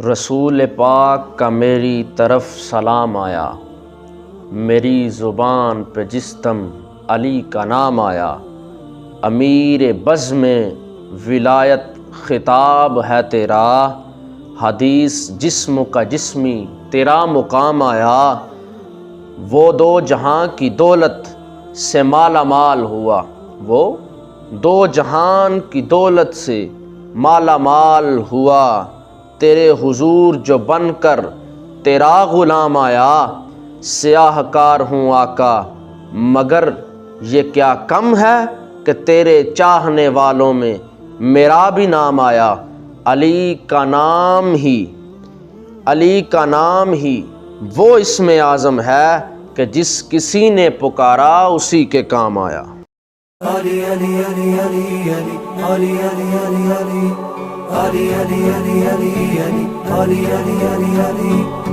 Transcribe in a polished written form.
رسول پاک کا میری طرف سلام آیا، میری زبان پہ جس دم علی کا نام آیا۔ امیر بزم ولایت خطاب ہے تیرا، حدیث جسم کا جسمی تیرا مقام آیا۔ وہ دو جہاں کی دولت سے مالا مال ہوا، وہ دو جہان کی دولت سے مالا مال ہوا۔ تیرے حضور جو بن کر تیرا غلام آیا، سیاہ کار ہوں آقا مگر یہ کیا کم ہے کہ تیرے چاہنے والوں میں میرا بھی نام آیا۔ علی کا نام ہی وہ اسم اعظم ہے کہ جس کسی نے پکارا اسی کے کام آیا۔ علی علی علی علی علی علی علی علی علی علی علی علی علی علی علی علی علی